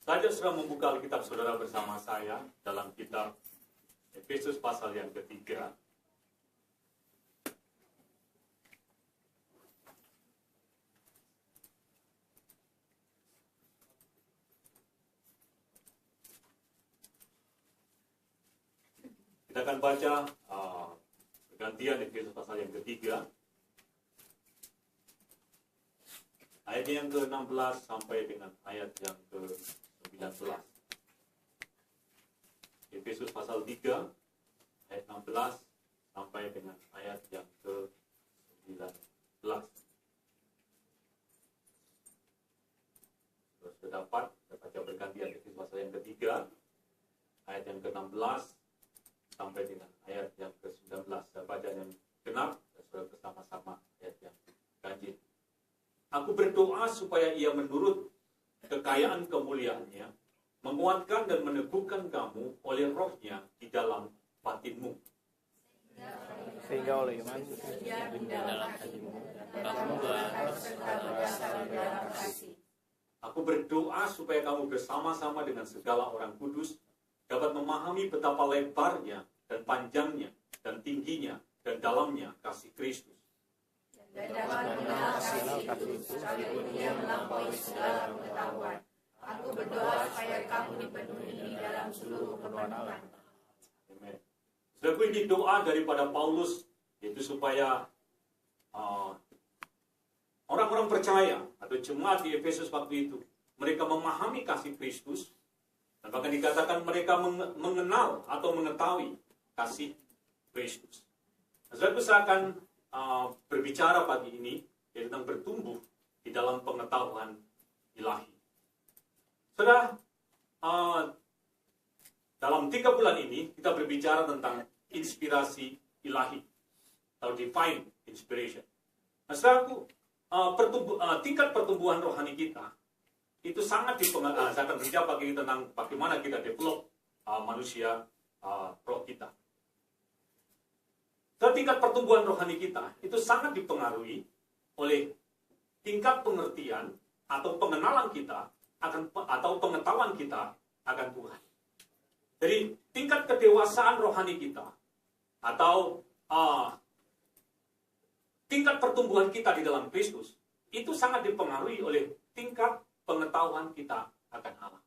Saja sudah membuka Alkitab saudara bersama saya dalam kitab Efesus pasal yang ketiga. Kita akan baca pergantian Efesus pasal yang ketiga. Ayat yang ke-16 sampai dengan ayat yang ke-19. Efesus pasal 3, ayat 16 sampai dengan ayat yang ke-19. Sudah dapat, kita baca bergantian Efesus pasal yang ketiga, ayat yang ke-16 sampai dengan ayat yang ke-19. Saya baca yang genap, dan sudah bersama-sama ayat yang ganjil. Aku berdoa supaya ia menurut kekayaan kemuliaannya menguatkan dan meneguhkan kamu oleh rohnya di dalam batinmu. Sehingga oleh iman di dalam hatimu kamu kasih. Aku berdoa supaya kamu bersama-sama dengan segala orang kudus dapat memahami betapa lebarnya dan panjangnya dan tingginya dan dalamnya kasih Kristus. Dan dapat mengenal kasih itu sekalipun ia melampaui segala pengetahuan. Aku berdoa supaya kamu dipenuhi di dalam seluruh kepenuhan. Amen. Saudaraku, ini doa daripada Paulus, yaitu supaya orang-orang percaya atau jemaat di Efesus waktu itu, mereka memahami kasih Kristus, dan bahkan dikatakan mereka mengenal atau mengetahui kasih Kristus. Saudaraku, saya akan berbicara pagi ini tentang bertumbuh di dalam pengetahuan ilahi. Saudara, dalam 3 bulan ini kita berbicara tentang inspirasi ilahi atau divine inspiration. Nah, saudaraku, tingkat pertumbuhan rohani kita itu sangat dipengaruhi. Saya akan berbicara pagi ini tentang bagaimana kita develop manusia roh kita. Tingkat pertumbuhan rohani kita itu sangat dipengaruhi oleh tingkat pengertian atau pengenalan kita atau pengetahuan kita akan Tuhan. Jadi tingkat kedewasaan rohani kita atau tingkat pertumbuhan kita di dalam Kristus itu sangat dipengaruhi oleh tingkat pengetahuan kita akan Allah.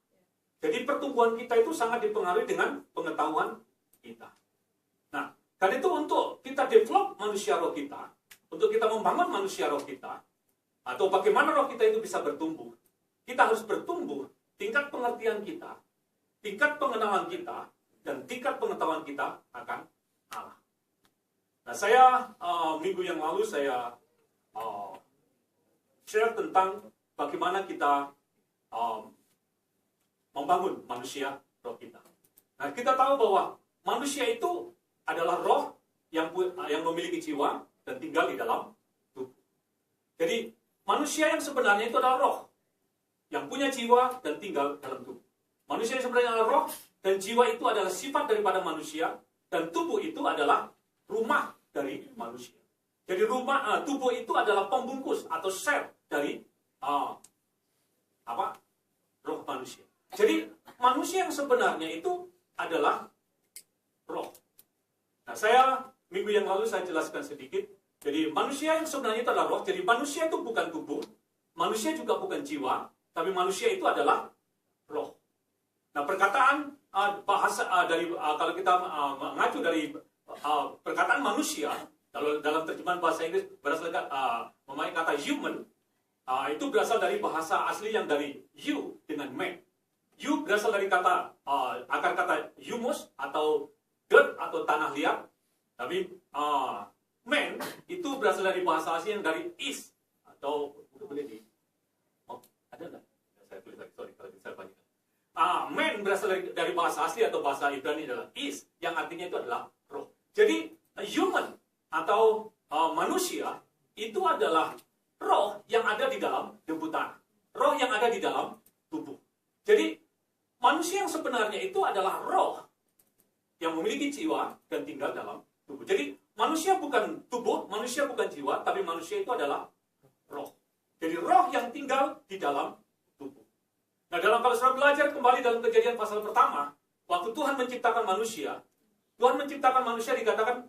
Jadi pertumbuhan kita itu sangat dipengaruhi dengan pengetahuan kita. Nah, karena itu untuk kita develop manusia roh kita, untuk kita membangun manusia roh kita, atau bagaimana roh kita itu bisa bertumbuh, kita harus bertumbuh tingkat pengertian kita, tingkat pengenalan kita, dan tingkat pengetahuan kita akan Allah. Nah, saya minggu yang lalu saya share tentang bagaimana kita membangun manusia roh kita. Nah, kita tahu bahwa manusia itu adalah roh yang memiliki jiwa dan tinggal di dalam tubuh. Jadi manusia yang sebenarnya itu adalah roh yang punya jiwa dan tinggal dalam tubuh. Manusia yang sebenarnya adalah roh dan jiwa itu adalah sifat daripada manusia dan tubuh itu adalah rumah dari manusia. Jadi tubuh itu adalah pembungkus atau sel dari roh manusia. Jadi manusia yang sebenarnya itu adalah roh. Nah, saya minggu yang lalu saya jelaskan sedikit. Jadi manusia yang sebenarnya itu adalah roh. Jadi manusia itu bukan tubuh, manusia juga bukan jiwa, tapi manusia itu adalah roh. Nah, perkataan bahasa kalau kita mengacu dari perkataan manusia, kalau dalam terjemahan bahasa Inggris berasal memakai kata human, itu berasal dari bahasa asli yang dari you dengan man. You berasal dari akar kata humus atau dirt atau tanah liat, tapi man itu berasal dari bahasa asli yang dari is atau ada nggak? Saya tulis lagi, sorry kalau saya banyak. Man berasal dari bahasa asli atau bahasa Ibrani adalah is, yang artinya itu adalah roh. Jadi human atau manusia itu adalah roh yang ada di dalam debu tanah, roh yang ada di dalam tubuh. Jadi manusia yang sebenarnya itu adalah roh yang memiliki jiwa dan tinggal dalam tubuh. Jadi manusia bukan tubuh, manusia bukan jiwa, tapi manusia itu adalah roh. Jadi roh yang tinggal di dalam tubuh. Nah, kalau saudara belajar kembali dalam Kejadian pasal pertama, waktu Tuhan menciptakan manusia dikatakan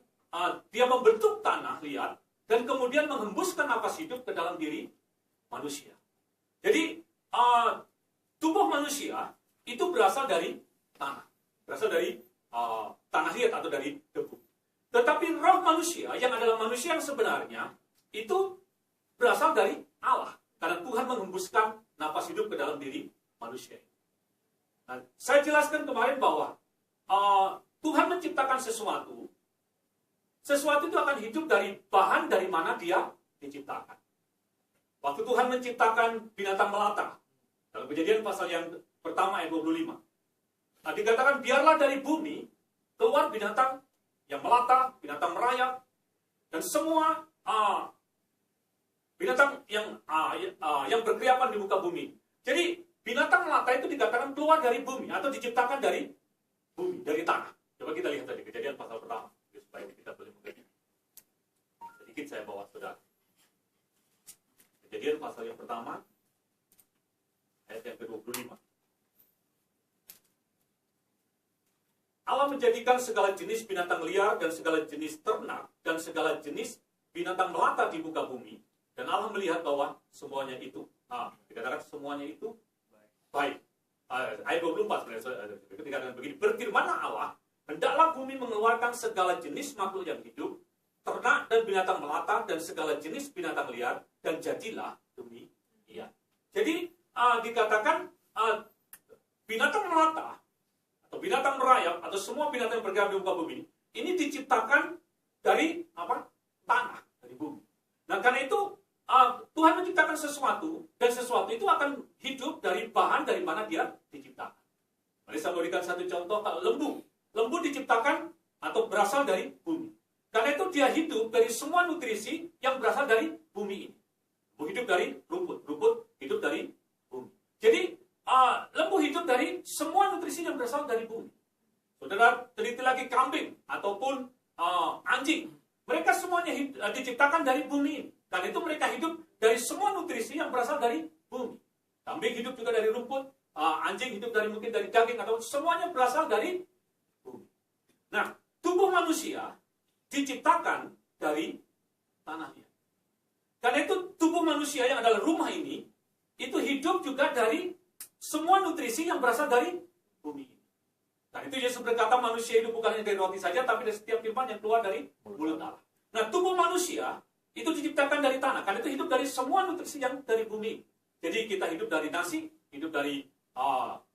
dia membentuk tanah liat dan kemudian menghembuskan napas hidup ke dalam diri manusia. Jadi tubuh manusia itu berasal dari tanah, berasal dari tanah liat atau dari debu. Tetapi roh manusia yang adalah manusia yang sebenarnya itu berasal dari Allah, karena Tuhan menghembuskan napas hidup ke dalam diri manusia. Nah, saya jelaskan kemarin bahwa Tuhan menciptakan sesuatu itu akan hidup dari bahan dari mana dia diciptakan. Waktu Tuhan menciptakan binatang melata, dalam Kejadian pasal yang pertama ayat 25. Nah, dikatakan biarlah dari bumi keluar binatang yang melata, binatang merayap, dan semua binatang yang berkeliapan di muka bumi. Jadi binatang melata itu dikatakan keluar dari bumi atau diciptakan dari bumi, dari tanah. Coba kita lihat tadi Kejadian pasal pertama, supaya kita boleh mengerti. Sedikit saya bawa saudara. Kejadian pasal yang pertama, ayat yang ke-25. Allah menjadikan segala jenis binatang liar dan segala jenis ternak dan segala jenis binatang melata di muka bumi. Dan Allah melihat bahwa semuanya itu, dikatakan semuanya itu baik. Ayat 24 sebenarnya dikatakan begini, berfirmanlah Allah, hendaklah bumi mengeluarkan segala jenis makhluk yang hidup, ternak dan binatang melata dan segala jenis binatang liar, dan jadilah demikian. Jadi dikatakan binatang melata atau binatang merayap atau semua binatang yang bergerak di muka bumi ini diciptakan dari tanah, dari bumi. Nah, karena itu Tuhan menciptakan sesuatu dan sesuatu itu akan hidup dari bahan dari mana dia diciptakan. Mari saya berikan satu contoh, lembu diciptakan atau berasal dari bumi. Karena itu dia hidup dari semua nutrisi yang berasal dari bumi ini. Lembu hidup dari rumput hidup dari bumi. Jadi lembu hidup dari semua nutrisi yang berasal dari bumi. Saudara teliti lagi kambing ataupun anjing. Mereka semuanya diciptakan dari bumi. Karena itu mereka hidup dari semua nutrisi yang berasal dari bumi. Kambing hidup juga dari rumput, anjing hidup dari mungkin dari daging, atau semuanya berasal dari bumi. Nah, tubuh manusia diciptakan dari tanah liat. Karena itu tubuh manusia yang adalah rumah ini, itu hidup juga dari semua nutrisi yang berasal dari bumi ini. Nah, itu Yesus berkata manusia hidup bukan hanya dari roti saja, tapi dari setiap firman yang keluar dari mulut Allah. Nah, tubuh manusia itu diciptakan dari tanah, karena itu hidup dari semua nutrisi yang dari bumi. Jadi kita hidup dari nasi, hidup dari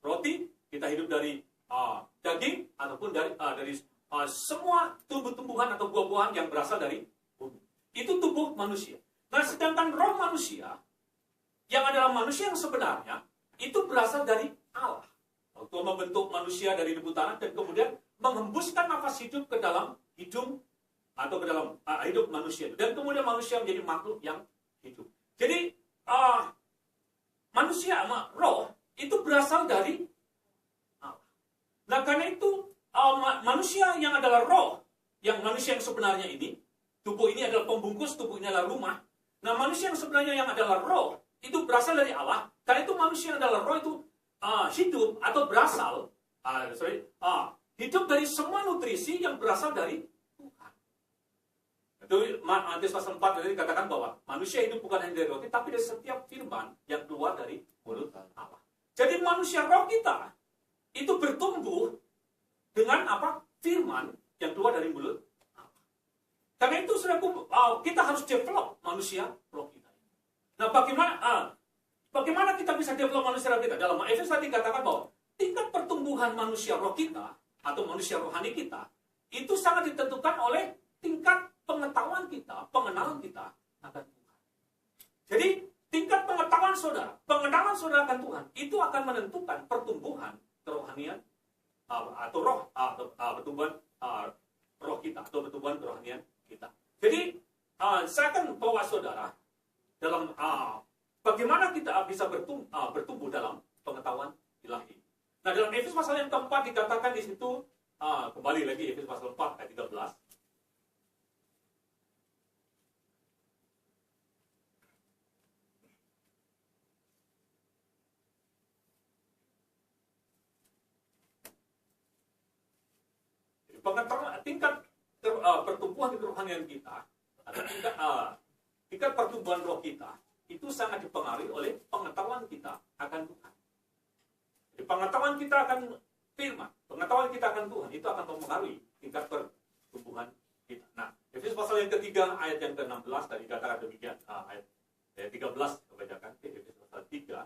roti, kita hidup dari daging, ataupun dari semua tumbuh-tumbuhan atau buah-buahan yang berasal dari bumi. Itu tubuh manusia. Nah, sedangkan roh manusia, yang adalah manusia yang sebenarnya, itu berasal dari Allah. Waktu membentuk manusia dari debu tanah dan kemudian menghembuskan nafas hidup ke dalam hidung atau ke dalam hidup manusia. Dan kemudian manusia menjadi makhluk yang hidup. Jadi manusia sama roh itu berasal dari Allah. Nah, karena itu manusia yang adalah roh, yang manusia yang sebenarnya ini, tubuh ini adalah pembungkus, tubuh ini adalah rumah. Nah, manusia yang sebenarnya yang adalah roh itu berasal dari Allah. Karena itu manusia yang adalah roh itu hidup atau berasal hidup dari semua nutrisi yang berasal dari Tuhan. Itu Matius pasal 4 tadi dikatakan bahwa manusia hidup bukan hanya dari roti, tapi dari setiap firman yang keluar dari mulut Allah. Jadi manusia roh kita itu bertumbuh dengan firman yang keluar dari mulut Allah. Karena itu kita harus develop manusia roh kita. Nah, bagaimana kita bisa develop manusia roh kita? Dalam Efesus tadi dikatakan bahwa tingkat pertumbuhan manusia roh kita atau manusia rohani kita itu sangat ditentukan oleh tingkat pengetahuan kita, pengenalan kita akan Tuhan. Jadi tingkat pengenalan saudara akan Tuhan itu akan menentukan pertumbuhan kerohanian atau pertumbuhan roh kita atau pertumbuhan kerohanian kita. Jadi saya akan bawa saudara dalam bagaimana kita bisa bertumbuh dalam pengetahuan ilahi. Nah, dalam Efesus pasal yang keempat dikatakan di situ, kembali lagi Efesus pasal 4 ayat 13. Pengetahuan, tingkat pertumbuhan kerohanian kita, atau tingkat pertumbuhan roh kita, itu sangat dipengaruhi oleh pengetahuan kita akan Tuhan. Jadi pengetahuan kita akan firman, pengetahuan kita akan Tuhan, itu akan mempengaruhi tingkat pertumbuhan kita. Nah, Efesus pasal yang ketiga, ayat yang ke-16, tadi katakan demikian, ayat 13, kebacakan, Efesus pasal 3,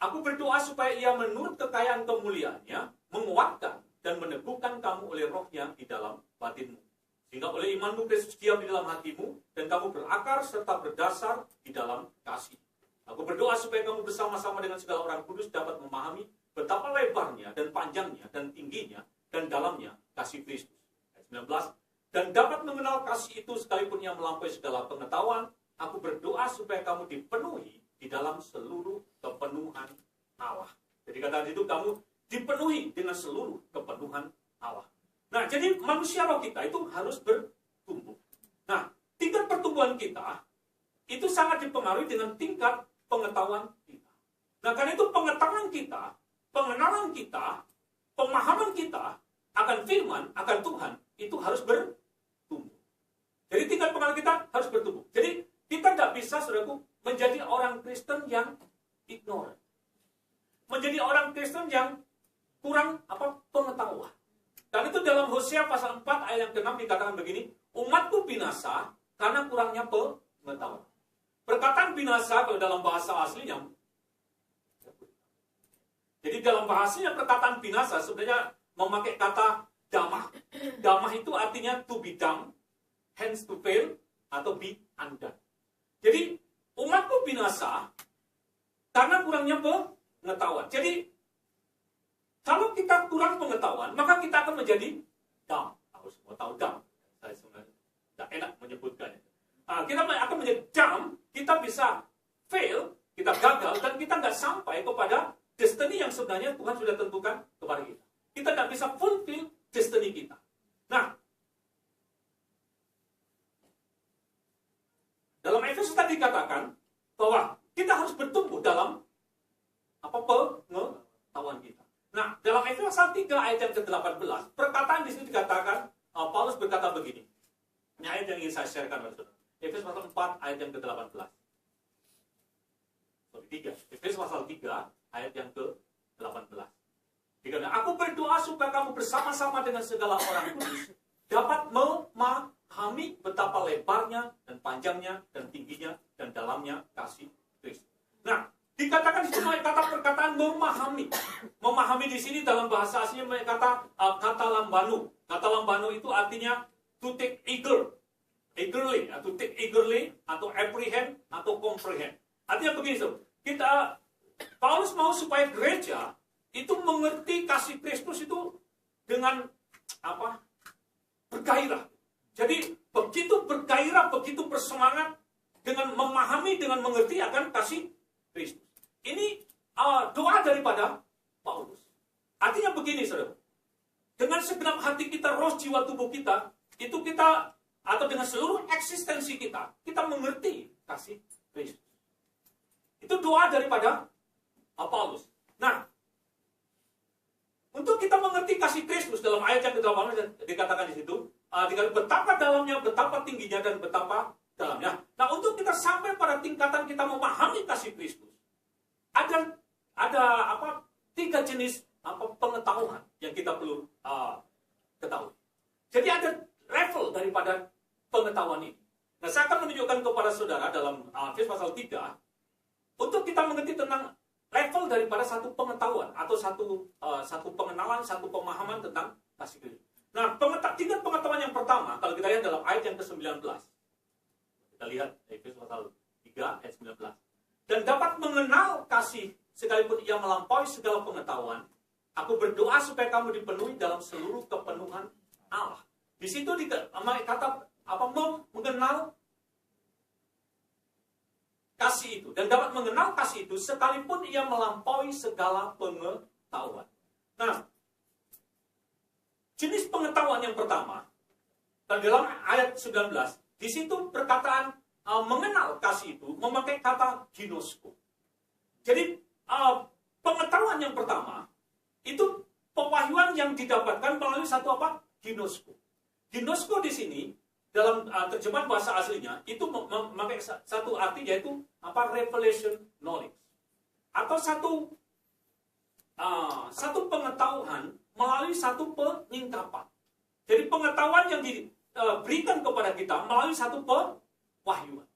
aku berdoa supaya ia menurut kekayaan kemuliaannya menguatkan dan meneguhkan kamu oleh rohnya di dalam batinmu. Sehingga oleh imanmu Kristus diam di dalam hatimu dan kamu berakar serta berdasar di dalam kasih. Aku berdoa supaya kamu bersama-sama dengan segala orang kudus dapat memahami betapa lebarnya dan panjangnya dan tingginya dan dalamnya kasih Kristus. Ayat 19. Dan dapat mengenal kasih itu sekalipun yang melampaui segala pengetahuan. Aku berdoa supaya kamu dipenuhi di dalam seluruh kepenuhan Allah. Jadi kata itu kamu dipenuhi dengan seluruh kepenuhan Allah. Nah, jadi manusia roh kita itu harus bertumbuh. Nah, tingkat pertumbuhan kita itu sangat dipengaruhi dengan tingkat pengetahuan kita. Nah, karena itu pengetahuan kita, pengenalan kita, pemahaman kita akan firman, akan Tuhan, itu harus bertumbuh. Jadi tingkat pengenalan kita harus bertumbuh. Jadi kita tidak bisa, saudaraku, menjadi orang Kristen yang ignorant. Menjadi orang Kristen yang kurang pengetahuan. Dan itu dalam Hosea pasal 4 ayat yang ke-6 dikatakan begini, umatku binasa karena kurangnya pengetahuan. Perkataan binasa kalau dalam bahasa aslinya, jadi dalam bahasanya perkataan binasa sebenarnya memakai kata damah. Damah itu artinya to be dumb, hence to fail, atau be undone. Jadi umatku binasa karena kurangnya pengetahuan. Jadi kalau kita kurang pengetahuan, maka kita akan menjadi dumb. Aku semua tahu dumb. Saya sebenarnya tidak enak menyebutkannya. Kita akan menjadi dumb, kita bisa fail, kita gagal, dan kita nggak sampai kepada destiny yang sebenarnya Tuhan sudah tentukan kepada kita. Kita nggak bisa fulfill destiny kita. Nah, dalam Efesus tadi dikatakan bahwa kita harus bertumbuh dalam pengetahuan kita. Nah, dalam Efesus pasal 3 ayat yang ke-18, perkataan di sini dikatakan, Paulus berkata begini. Ini ayat yang ingin saya sharekan pada saudara. Efesus pasal 4 ayat yang ke-18. Sorry, 3. Efesus pasal 3 ayat yang ke-18. Dikatakan, aku berdoa supaya kamu bersama-sama dengan segala orang kudus dapat memahami betapa lebarnya dan panjangnya dan tingginya dan dalamnya kasih Kristus. Nah, dikatakan di sini kata perkataan memahami. Memahami di sini dalam bahasa aslinya kata lambanu. Kata lambanu itu artinya to take eagerly, to take eagerly, atau apprehend, atau comprehend. Artinya begini, Paulus mau supaya gereja itu mengerti kasih Kristus itu dengan bergairah. Jadi begitu bergairah, begitu bersemangat dengan memahami, dengan mengerti akan kasih Kristus. Ini doa daripada Paulus. Artinya begini, saudara. Dengan segenap hati kita, roh, jiwa, tubuh kita, itu kita, atau dengan seluruh eksistensi kita, kita mengerti kasih Kristus. Itu doa daripada Paulus. Nah, untuk kita mengerti kasih Kristus dalam ayat yang ke-18 dikatakan di situ, dikatakan betapa dalamnya, betapa tingginya, dan betapa dalamnya. Nah, untuk kita sampai pada tingkatan kita memahami kasih Kristus, ada 3 jenis pengetahuan yang kita perlu ketahui. Jadi ada level daripada pengetahuan ini. Nah, saya akan menunjukkan kepada saudara dalam Efesus pasal 3 untuk kita mengerti tentang level daripada satu pengetahuan atau satu pengenalan, satu pemahaman tentang kasih Kristus. Nah, tingkat pengetahuan yang pertama kalau kita lihat dalam ayat yang ke-19. Kita lihat Efesus pasal 3 ayat 19. Dan dapat mengenal kasih sekalipun ia melampaui segala pengetahuan. Aku berdoa supaya kamu dipenuhi dalam seluruh kepenuhan Allah. Di situ kata mengenal kasih itu, dan dapat mengenal kasih itu sekalipun ia melampaui segala pengetahuan. Nah, jenis pengetahuan yang pertama, dan dalam ayat 19, di situ perkataan mengenal kasih itu memakai kata ginosko. Jadi pengetahuan yang pertama itu pewahyuan yang didapatkan melalui satu apa? Ginosko. Ginosko di sini dalam terjemahan bahasa aslinya itu memakai satu arti, yaitu apa? Revelation knowledge, atau satu pengetahuan melalui satu penyingkapan. Jadi pengetahuan yang diberikan kepada kita melalui satu pewahyuan.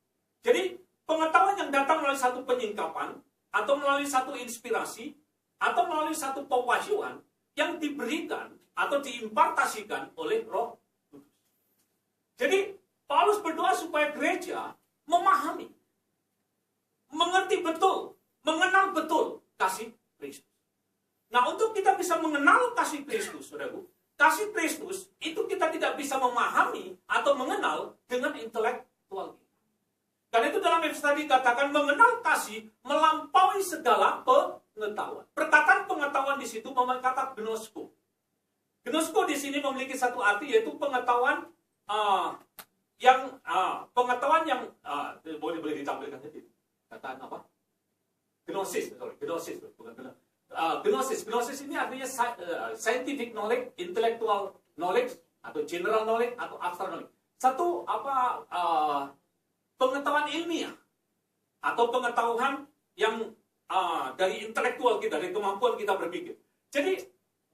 Jadi pengetahuan yang datang melalui satu penyingkapan, atau melalui satu inspirasi, atau melalui satu pewahyuan yang diberikan atau diimpartasikan oleh Roh Kudus. Jadi Paulus berdoa supaya gereja memahami, mengerti betul, mengenal betul kasih Kristus. Nah, untuk kita bisa mengenal kasih Kristus, saudaraku, kasih Kristus itu kita tidak bisa memahami atau mengenal dengan intelektual kita. Karena itu dalam Efesus tadi dikatakan mengenal kasih melampaui segala pengetahuan. Perkataan pengetahuan di situ memakai kata gnosko. Gnosko di sini memiliki satu arti, yaitu pengetahuan yang boleh ditampilkan tadi. Kataan apa? Gnosis, bukan gnosis. Gnosis ini artinya scientific knowledge, intellectual knowledge, atau general knowledge, atau abstract knowledge. Satu pengetahuan ilmiah, atau pengetahuan yang dari intelektual kita, dari kemampuan kita berpikir. Jadi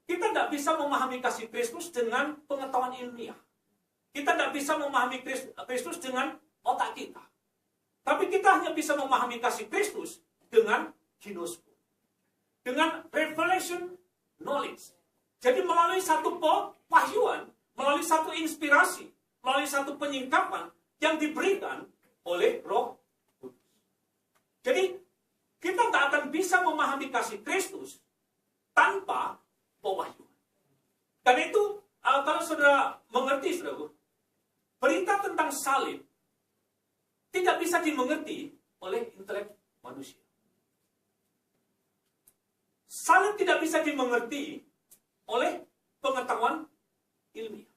kita tidak bisa memahami kasih Kristus dengan pengetahuan ilmiah. Kita tidak bisa memahami Kristus dengan otak kita. Tapi kita hanya bisa memahami kasih Kristus dengan ginosko, dengan revelation knowledge. Jadi melalui satu pewahyuan, melalui satu inspirasi, melalui satu penyingkapan yang diberikan oleh Roh Kudus. Jadi kita tidak akan bisa memahami kasih Kristus tanpa pewahyuan. Karena itu kalau saudara mengerti, saudara, berita tentang salib tidak bisa dimengerti oleh intelek manusia. Salib tidak bisa dimengerti oleh pengetahuan ilmiah.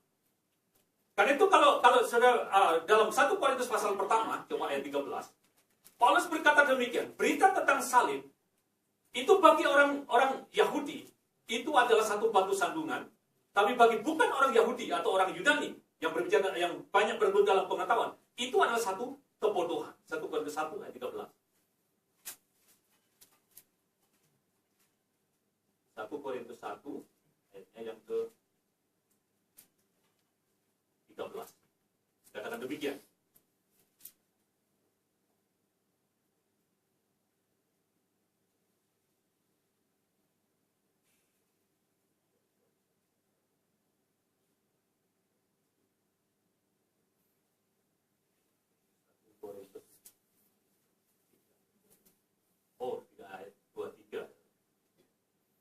Karena itu kalau saudara dalam 1 Korintus pasal pertama, coba ayat 13, Paulus berkata demikian, berita tentang salib itu bagi orang Yahudi itu adalah satu batu sandungan, tapi bagi bukan orang Yahudi atau orang Yunani yang berbicara, yang banyak berbeda dalam pengetahuan, itu adalah satu kebodohan. 1 Korintus 1 ayat 13. 1 Korintus 1 ayatnya yang ke 13. Katakan demikian. Oh, tidak, ayat 23.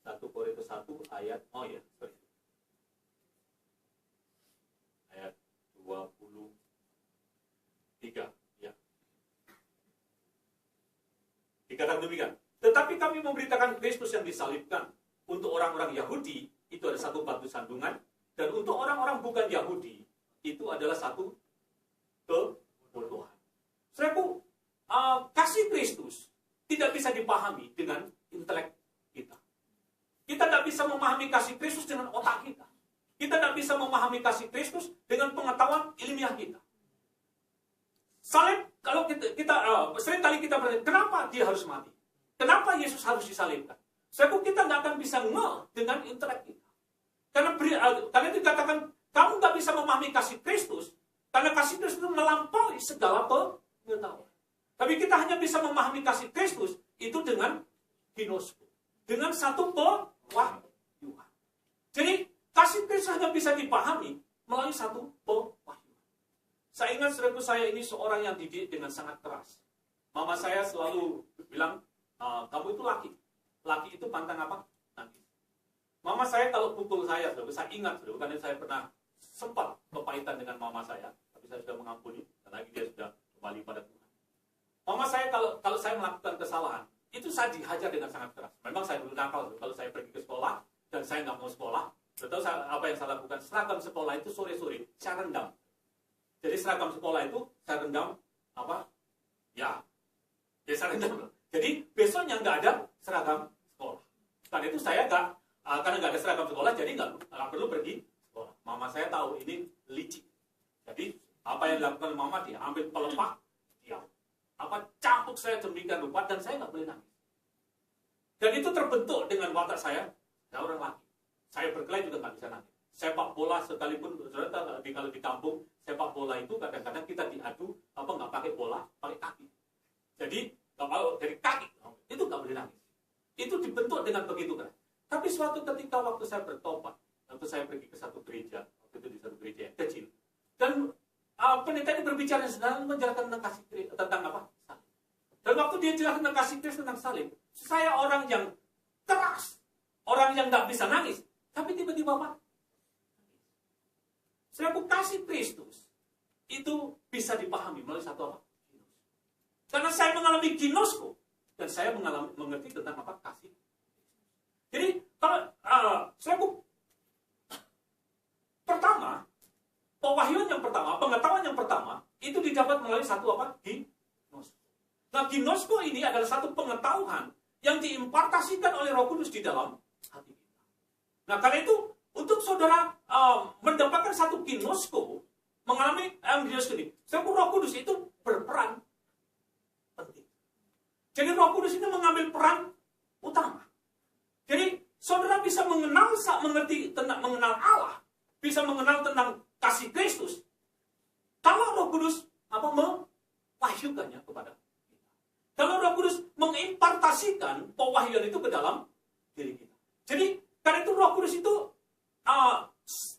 1 Korintus 1 ayat, ayat 23. Ya. Dikatakan demikian. Tetapi kami memberitakan Kristus yang disalibkan. Untuk orang-orang Yahudi itu ada satu batu sandungan, dan untuk orang-orang bukan Yahudi itu adalah satu kebodohan. Saudaraku, kasih Kristus tidak bisa dipahami dengan intelek kita. Kita tidak bisa memahami kasih Kristus dengan otak kita. Kita tidak bisa memahami kasih Kristus dengan pengetahuan ilmiah kita. Salib, kalau kita sering kali kita bertanya, kenapa dia harus mati? Kenapa Yesus harus disalibkan? Sebab kita tidak akan bisa dengan intelek kita. Karena itu dikatakan, kamu tidak bisa memahami kasih Kristus, karena kasih Kristus itu melampaui segala pengetahuan. Tapi kita hanya bisa memahami kasih Kristus itu dengan ginosko, dengan satu pewahyuan. Jadi kasih Kristus hanya bisa dipahami melalui satu pewahyuan. Saya ingat, saudaraku, saya ini seorang yang dididik dengan sangat keras. Mama saya selalu bilang, kamu itu laki. Laki itu pantang apa? Nangis. Mama saya kalau pukul saya, saudaraku, saya ingat, saudaraku, karena saya pernah sempat kepahitan dengan mama saya, tapi saya sudah mengampuni, dan lagi dia sudah kembali pada Tuhan. Mama saya kalau saya melakukan kesalahan, itu saya dihajar dengan sangat keras. Memang saya dulu nakal, kalau saya pergi ke sekolah dan saya nggak mau sekolah, betul apa yang saya lakukan? Seragam sekolah itu sore-sore saya rendam. Jadi seragam sekolah itu saya rendam saya rendam. Jadi besoknya nggak ada seragam sekolah. Karena itu saya karena nggak ada seragam sekolah, jadi nggak perlu pergi sekolah. Mama saya tahu ini licik. Jadi apa yang dilakukan mama, dia ambil pelepah, dia campuk saya demikian rupa, dan saya nggak boleh nangis. Dan itu terbentuk dengan watak saya orang laki. Saya berkelahi juga nggak bisa nangis. Sepak bola sekalipun, kalau di kampung, sepak bola itu kadang-kadang kita diadu, nggak pakai bola, pakai kaki. Jadi, kalau dari kaki, itu nggak boleh nangis. Itu dibentuk dengan begitu kan. Tapi suatu ketika waktu saya bertobat, waktu saya pergi ke satu gereja, waktu itu di satu gereja yang kecil, dan pendeta ini berbicara sedang menjelaskan tentang kasih tentang apa? Salib. Dan waktu dia jelaskan tentang kasih Kristus tentang salib, saya orang yang keras, orang yang nggak bisa nangis, tapi tiba-tiba apa? Saya kasih Kristus itu bisa dipahami melalui satu apa? Karena saya mengalami ginosku dan saya mengerti tentang apa? Kasih. Jadi kalau saya pertama, pewahyuan yang pertama, pengetahuan yang pertama itu didapat melalui satu apa? Ginosku. Nah, ginosku ini adalah satu pengetahuan yang diimpartasikan oleh Roh Kudus di dalam hati kita. Nah, karena itu untuk saudara mendapatkan satu ginosko, mengalami ginosko ini, Roh Kudus itu berperan penting. Jadi Roh Kudus itu mengambil peran utama. Jadi saudara bisa mengerti tentang mengenal Allah, bisa mengenal tentang kasih Kristus. Kalau Roh Kudus mewahyukannya kepada kita. Kalau Roh Kudus mengimpartasikan pewahyuan itu ke dalam diri kita. Jadi karena itu Roh Kudus itu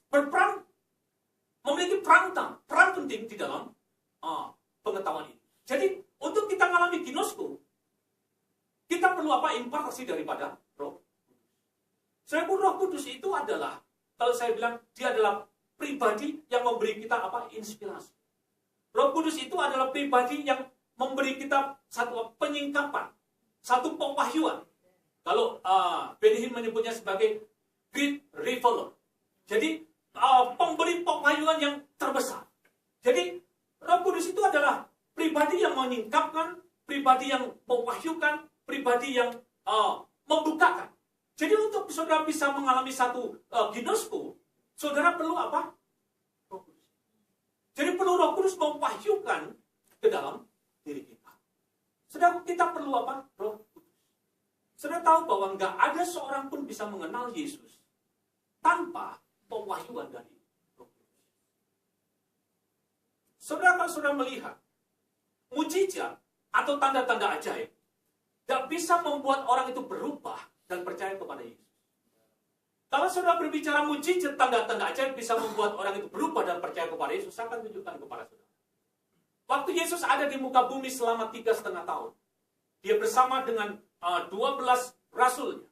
berperan, memiliki peran penting di dalam pengetahuan ini. Jadi untuk kita mengalami ginosku, kita perlu impartasi daripada Roh Kudus. Roh Kudus itu adalah, kalau saya bilang, dia adalah pribadi yang memberi kita inspirasi. Roh Kudus itu adalah pribadi yang memberi kita satu penyingkapan, satu pewahyuan. Kalau Benny Hinn menyebutnya sebagai great revealer. Jadi pemberi pewahyuan yang terbesar. Jadi Roh Kudus itu adalah pribadi yang menyingkapkan, pribadi yang mewahyukan, pribadi yang membukakan. Jadi untuk saudara bisa mengalami satu ginosko, saudara perlu apa? Roh Kudus. Jadi perlu Roh Kudus mewahyukan ke dalam diri kita. Sedang kita perlu apa? Roh Kudus. Saudara tahu bahwa nggak ada seorang pun bisa mengenal Yesus tanpa pewahyuan dari Roh Kudus. Saudara, kalau saudara melihat mujizat atau tanda-tanda ajaib, tidak bisa membuat orang itu berubah dan percaya kepada Yesus. Kalau saudara berbicara mujizat, tanda-tanda ajaib bisa membuat orang itu berubah dan percaya kepada Yesus, saya akan tunjukkan kepada saudara. Waktu Yesus ada di muka bumi selama 3,5 tahun, dia bersama dengan 12 rasulnya,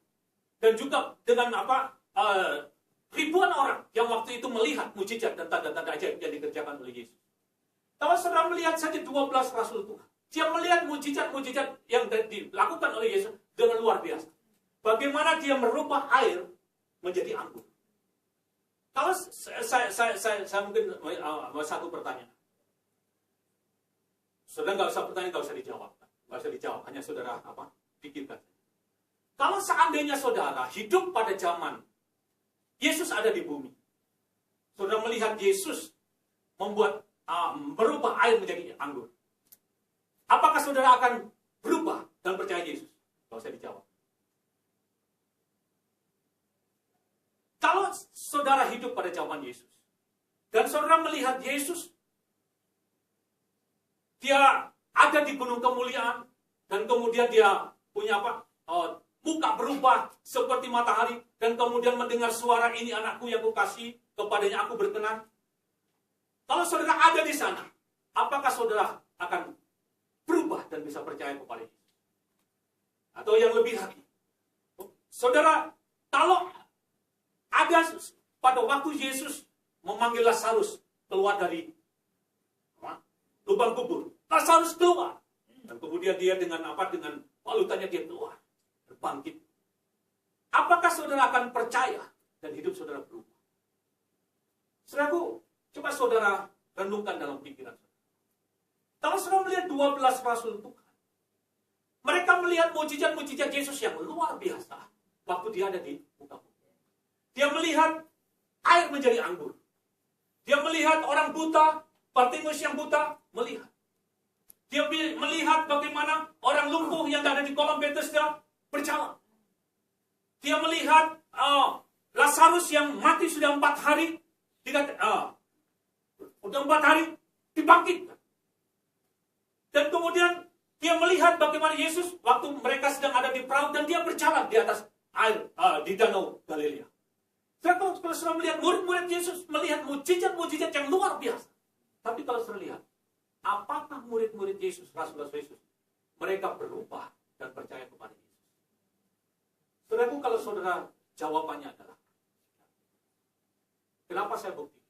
dan juga dengan ribuan orang yang waktu itu melihat mujizat dan tanda-tanda ajaib yang dikerjakan oleh Yesus. Kalau saudara melihat saja 12 rasul Tuhan, dia melihat mujizat-mujizat yang dilakukan oleh Yesus dengan luar biasa. Bagaimana dia merubah air menjadi anggur. Kalau saya mungkin satu pertanyaan. Saudara nggak usah bertanya, nggak usah dijawab. Nggak usah dijawab, hanya saudara pikirkan. Kalau seandainya saudara hidup pada zaman Yesus ada di bumi, saudara melihat Yesus merubah air menjadi anggur, apakah saudara akan berubah dan percaya Yesus? Nggak usah dijawab. Kalau saudara hidup pada zaman Yesus, dan saudara melihat Yesus, dia ada di gunung kemuliaan, dan kemudian dia punya muka berubah seperti matahari, dan kemudian mendengar suara, ini anakku yang kukasihi, kepadanya aku berkenan. Kalau saudara ada di sana, apakah saudara akan berubah dan bisa percaya kepada Yesus? Atau yang lebih lagi, saudara, kalau ada pada waktu Yesus memanggil Lazarus keluar dari lubang kubur, Lazarus keluar, dan kemudian dia dengan palutannya dia keluar, berbangkit. Apakah saudara akan percaya dan hidup saudara berubah? Saudaraku, coba saudara renungkan dalam pikiran saudara. Kalau saudara melihat 12 rasul Tuhan, mereka melihat mujizat-mujizat Yesus yang luar biasa, waktu dia ada di muka bumi. Dia melihat air menjadi anggur. Dia melihat orang buta, Bartimeus yang buta, melihat. Dia melihat bagaimana orang lumpuh yang ada di kolam Bethesda berjalan. Dia melihat Lazarus yang mati sudah 4 hari, sudah 4 hari dibangkitkan. Dan kemudian dia melihat bagaimana Yesus waktu mereka sedang ada di perahu dan dia berjalan di atas air di danau Galilea. Kalau saudara melihat murid-murid Yesus melihat mujizat-mujizat yang luar biasa. Tapi kalau saudara lihat, apakah murid-murid Yesus, Rasul-Rasul Yesus, mereka berubah dan percaya kepada Yesus? Saudaraku, kalau saudara jawabannya adalah, kenapa saya buktikan?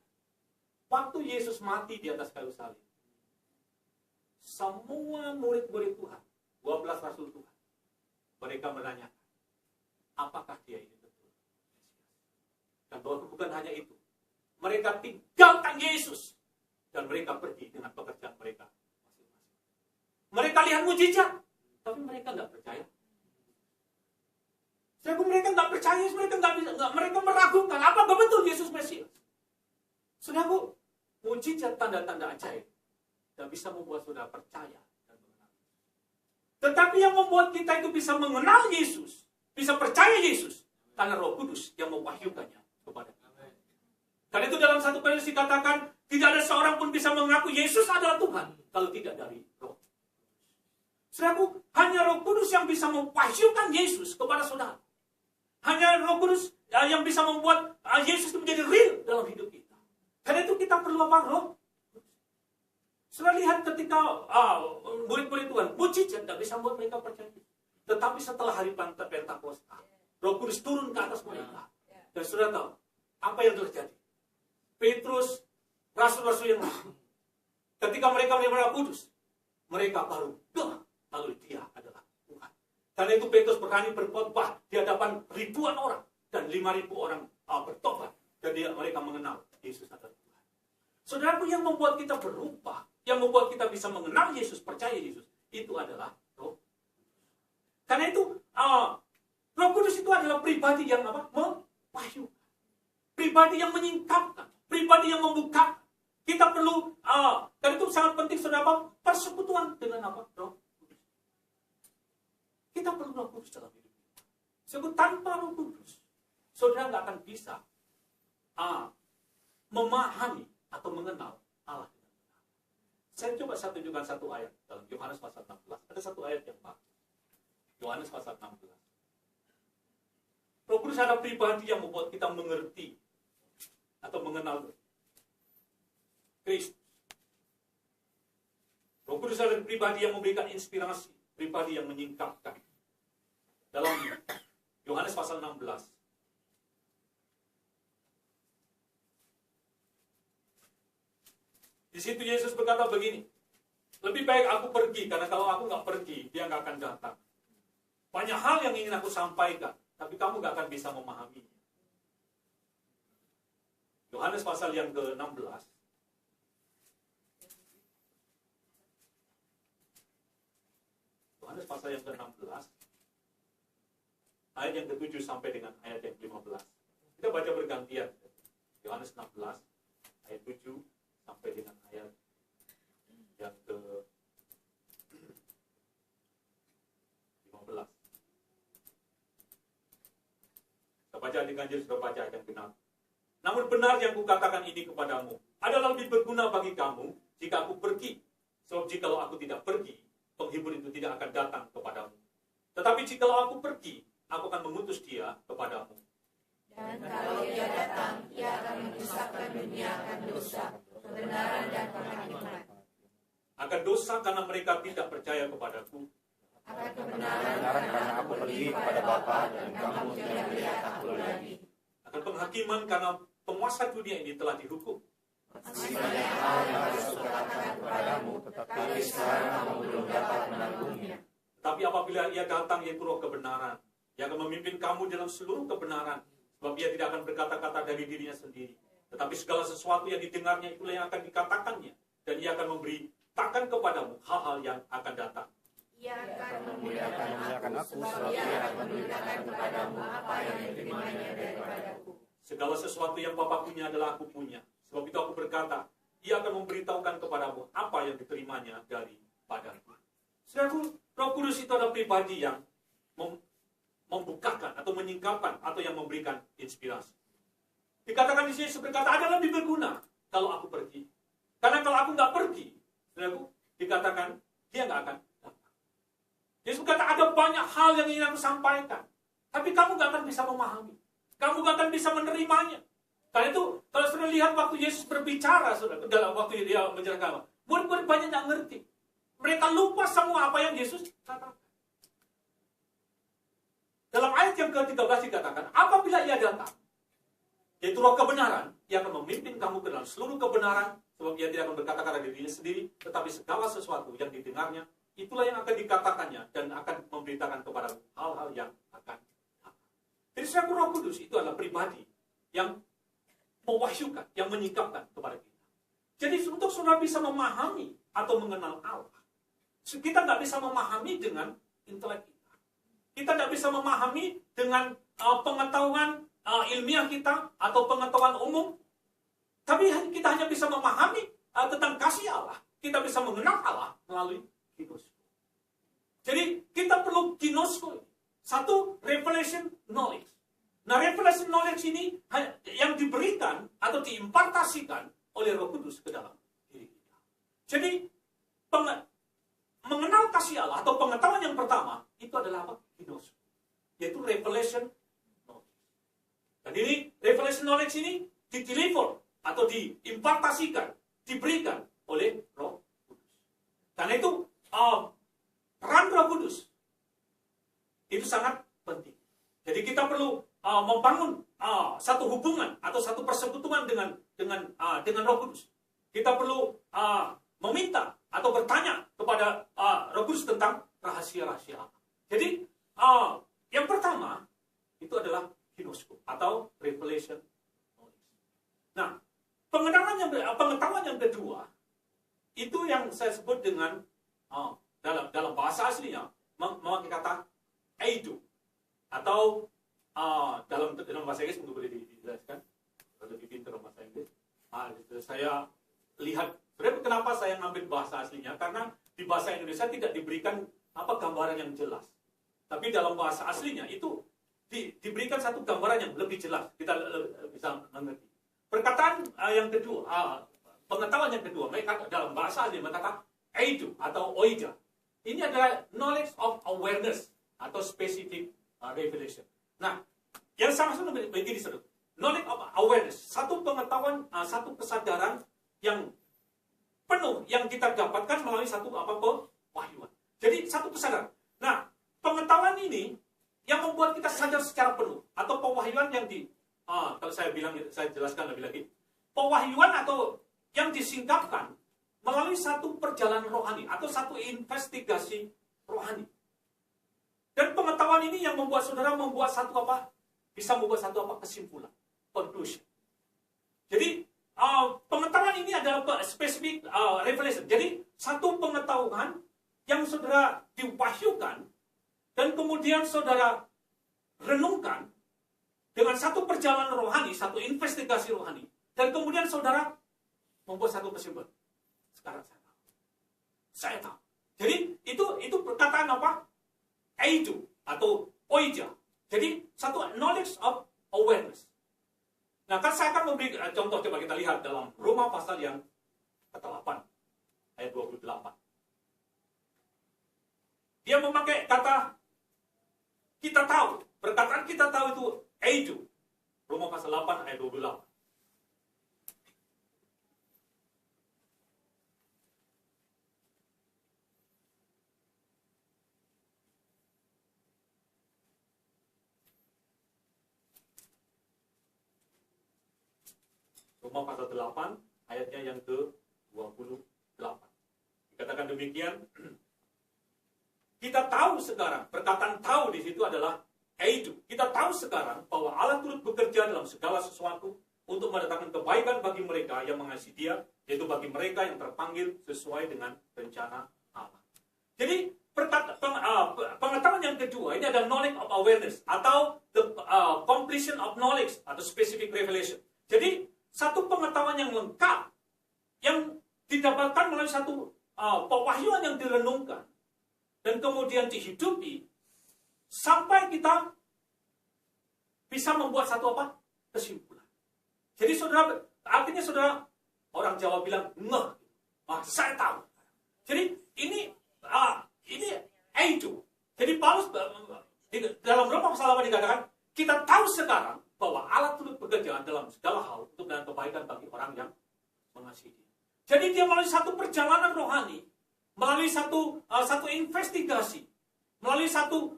Waktu Yesus mati di atas kayu salib, semua murid-murid Tuhan, 12 Rasul Tuhan, mereka menanyakan, apakah dia ini betul Mesias? Dan bahwa bukan hanya itu, mereka tinggalkan Yesus dan mereka pergi dengan pekerjaan mereka masing-masing. Mereka lihat mujizat, tapi mereka nggak percaya. Mereka nggak percaya, mereka meragukan apakah betul Yesus Mesias. Saudaraku, mujizat tanda-tanda ajaib tidak bisa membuat saudara percaya dan mengenal. Tetapi yang membuat kita itu bisa mengenal Yesus, bisa percaya Yesus, karena Roh Kudus yang mewahyukannya kepada kita. Karena itu dalam 1 Petrus dikatakan, tidak ada seorang pun bisa mengaku Yesus adalah Tuhan kalau tidak dari Roh. Saudaraku, hanya Roh Kudus yang bisa mewahyukan Yesus kepada saudara. Hanya Roh Kudus yang bisa membuat Yesus menjadi real dalam hidup kita. Karena itu kita perlu apa? Roh. Saudara lihat ketika murid-murid Tuhan, mujizat tidak bisa membuat mereka percaya. Tetapi setelah hari Pentakosta, Roh Kudus turun ke atas mereka. Dan saudara tahu, apa yang terjadi? Petrus, Rasul-Rasul yang lain, ketika mereka menerima Roh Kudus, mereka baru, lalu dia adalah Tuhan. Karena itu Petrus berani berkhotbah di hadapan ribuan orang, dan 5.000 orang bertobat. Dan mereka mengenal Yesus adalah Tuhan. Saudaraku, yang membuat kita berubah, yang membuat kita bisa mengenal Yesus, percaya Yesus, itu adalah Roh. Karena itu, Roh Kudus itu adalah pribadi yang mewahyukan. Pribadi yang menyingkapkan. Pribadi yang membuka. Kita perlu, dan itu sangat penting, saudara, persekutuan dengan apa? Roh Kudus. Kita perlu Roh Kudus dalam hidup kita. Sebab tanpa Roh Kudus, saudara nggak akan bisa memahami atau mengenal Allah dengan benar. Saya coba tunjukkan satu ayat dalam Yohanes pasal 16. Ada satu ayat yang bagus. Yohanes pasal 16. Roh Kudus adalah pribadi yang membuat kita mengerti atau mengenal Kristus. Roh Kudus adalah pribadi yang memberikan inspirasi, pribadi yang menyingkapkan. Dalam Yohanes pasal 16. Di situ Yesus berkata begini, lebih baik aku pergi, karena kalau aku nggak pergi, dia nggak akan datang. Banyak hal yang ingin aku sampaikan, tapi kamu nggak akan bisa memahaminya. Yohanes pasal yang ke-16. Yohanes pasal yang ke-16. Ayat yang ke-7 sampai dengan ayat yang ke-15. Kita baca bergantian. Yohanes 16, ayat 7 sampai dengan ayat yang ke-15. Kita baca di Ganjil, sudah baca ayat yang genap. Namun benar yang kukatakan ini kepadamu adalah lebih berguna bagi kamu jika aku pergi. Sebab jikalau aku tidak pergi, penghibur itu tidak akan datang kepadamu. Tetapi jikalau aku pergi, aku akan mengutus dia kepadamu. Dan kalau dia datang, ia akan mendusahkan dunia akan dosa, kebenaran dan penghakiman. Akan dosa karena mereka tidak percaya kepadaku. Akan kebenaran Karena aku pergi kepada Bapa dan kamu tidak melihat aku lagi. Akan penghakiman karena penguasa dunia ini telah dihukum. Masih banyak hal yang harus kukatakan kepadamu, tetapi sekarang kamu belum dapat menanggungnya. Tapi apabila ia datang, yaitu Roh kebenaran, yang akan memimpin kamu dalam seluruh kebenaran. Sebab ia tidak akan berkata-kata dari dirinya sendiri. Tetapi segala sesuatu yang didengarnya itulah yang akan dikatakannya. Dan ia akan memberitakan kepadamu hal-hal yang akan datang. Ia akan memberitakan akan memuliakan aku, sebab ia akan memberitakan kepadamu apa yang diterimanya daripadaku. Segala sesuatu yang Bapa punya adalah aku punya. Sebab itu aku berkata, ia akan memberitahukan kepadamu apa yang diterimanya daripadaku. Saudaraku, Roh Kudus itu adalah pribadi yang membukakan atau menyingkapkan atau yang memberikan inspirasi. Dikatakan di sini berkata, adalah lebih berguna kalau aku pergi. Karena kalau aku nggak pergi, saudaraku, dikatakan dia nggak akan datang. Yesus berkata, ada banyak hal yang ingin aku sampaikan, tapi kamu nggak akan bisa memahami. Kamu nggak akan bisa menerimanya. Karena itu, kalau saudara lihat waktu Yesus berbicara, saudara, dalam waktu dia menjelaskan, murid-murid banyak nggak ngerti. Mereka lupa semua apa yang Yesus katakan. Dalam ayat yang ke-13 dikatakan, apabila ia datang, yaitu roh kebenaran, ia akan memimpin kamu ke dalam seluruh kebenaran, sebab ia tidak akan berkata-kata dirinya sendiri, tetapi segala sesuatu yang didengarnya, itulah yang akan dikatakannya, dan akan memberitakan kepada hal-hal yang akan datang. Jadi saudara, Roh Kudus itu adalah pribadi yang mewahyukan, yang menyingkapkan kepada kita. Jadi untuk saudara bisa memahami atau mengenal Allah, kita nggak bisa memahami dengan intelek kita. Kita nggak bisa memahami dengan pengetahuan ilmiah kita atau pengetahuan umum. Tapi kita hanya bisa memahami tentang kasih Allah. Kita bisa mengenal Allah melalui ginosko. Jadi kita perlu ginosko. Satu, revelation knowledge. Nah, revelation knowledge ini yang diberikan atau diimpartasikan oleh Roh Kudus ke dalam diri kita. Jadi mengenal kasih Allah atau pengetahuan yang pertama itu adalah apa? Ginosko. Yaitu revelation knowledge. Dan ini revelation knowledge ini dideliver atau diimpartasikan, diberikan oleh Roh Kudus. Karena itu peran Roh Kudus itu sangat penting. Jadi kita perlu membangun satu hubungan atau satu persekutuan dengan Roh Kudus. Kita perlu meminta atau bertanya kepada Roh Kudus tentang rahasia-rahasia Allah. Jadi yang pertama itu adalah ginosko atau revelation knowledge. Nah, pengetahuan yang kedua itu yang saya sebut dengan dalam bahasa aslinya memakai kata eidu atau dalam bahasa Inggris mungkin boleh dijelaskan lebih pintar bahasa Inggris. Saya lihat kenapa saya ngambil bahasa aslinya, karena di bahasa Indonesia tidak diberikan gambaran yang jelas. Tapi dalam bahasa aslinya itu diberikan satu gambaran yang lebih jelas, kita bisa mengerti. Perkataan yang kedua, pengetahuan yang kedua, mereka dalam bahasa asli berkata eidu atau oida. Ini adalah knowledge of awareness atau specific revelation. Nah, yang sama-sama begini, saudara. Knowledge of awareness, satu pengetahuan, satu kesadaran yang penuh yang kita dapatkan melalui satu pewahyuan. Jadi satu kesadaran. Nah, pengetahuan ini yang membuat kita sadar secara penuh atau pewahyuan yang kalau saya jelaskan lebih lagi. Pewahyuan atau yang disingkapkan melalui satu perjalanan rohani atau satu investigasi rohani. Dan pengetahuan ini yang membuat saudara bisa membuat satu kesimpulan, conclusion. Jadi pengetahuan ini adalah spesifik revelation. Jadi satu pengetahuan yang saudara diwahyukan dan kemudian saudara renungkan dengan satu perjalanan rohani, satu investigasi rohani, dan kemudian saudara membuat satu kesimpulan. Sekarang saya tahu. Jadi itu perkataan apa? Eidu atau oija. Jadi satu knowledge of awareness. Nah, kan saya akan memberi contoh, coba kita lihat dalam Roma pasal yang ke-8 ayat 28. Dia memakai kata kita tahu. Perkataan kita tahu itu eidu. Roma pasal 8 ayat 28. Roma pasal 8 ayatnya yang ke-28. Dikatakan demikian, kita tahu sekarang, perkataan tahu di situ adalah eidu. Kita tahu sekarang bahwa Allah turut bekerja dalam segala sesuatu untuk mendatangkan kebaikan bagi mereka yang mengasihi Dia, yaitu bagi mereka yang terpanggil sesuai dengan rencana Allah. Jadi pengetahuan Jadi ada knowledge of awareness atau the completion of knowledge atau specific revelation. Jadi satu pengetahuan yang lengkap yang didapatkan melalui satu pewahyuan yang direnungkan dan kemudian dihidupi sampai kita bisa membuat satu apa? Kesimpulan. Jadi saudara, artinya saudara, orang Jawa bilang ngeh. Saya tahu. Jadi ini itu. Jadi Paulus dalam Roma pasal 8 dikatakan, kita tahu sekarang bahwa Allah turut bekerja dalam segala hal untuk dan kebaikan bagi orang yang mengasihi Dia. Jadi dia melalui satu perjalanan rohani, melalui satu investigasi, melalui satu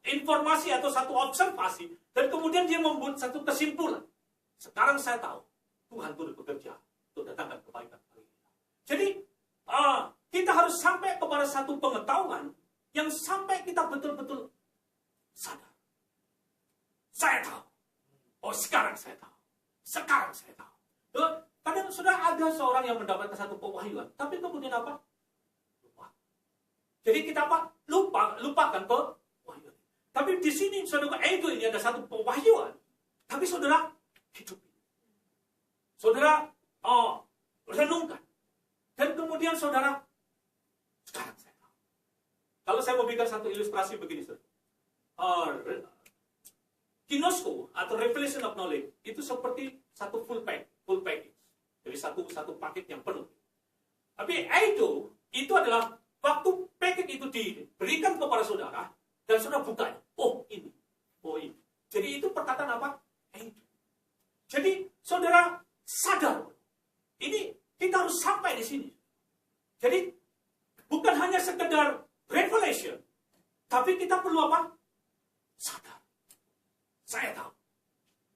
informasi atau satu observasi, dan kemudian dia membuat satu kesimpulan. Sekarang saya tahu Tuhan turut bekerja untuk datangkan kebaikan bagi kita. Jadi kita harus sampai kepada satu pengetahuan yang sampai kita betul-betul sadar. Saya tahu. Oh, sekarang saya tahu. Sekarang saya tahu. Kadang sudah ada seorang yang mendapatkan satu pewahyuan, tapi kemudian apa? Lupa. Jadi kita apa? Lupakan pewahyuan. Tapi di sini saudara ego ini ada satu pewahyuan, tapi saudara hidup. Saudara renungkan. Dan kemudian saudara, sekarang saya tahu. Kalau saya mau berikan satu ilustrasi begini, saudara. Ginosko atau revelation of knowledge itu seperti satu full package. Jadi satu paket yang penuh. Tapi itu adalah waktu paket itu diberikan kepada saudara dan saudara bukanya. Oh ini. Jadi itu perkataan apa? Itu. Jadi saudara sadar. Ini kita harus sampai di sini. Jadi bukan hanya sekedar revelation, tapi kita perlu apa? Sadar. Saya tahu.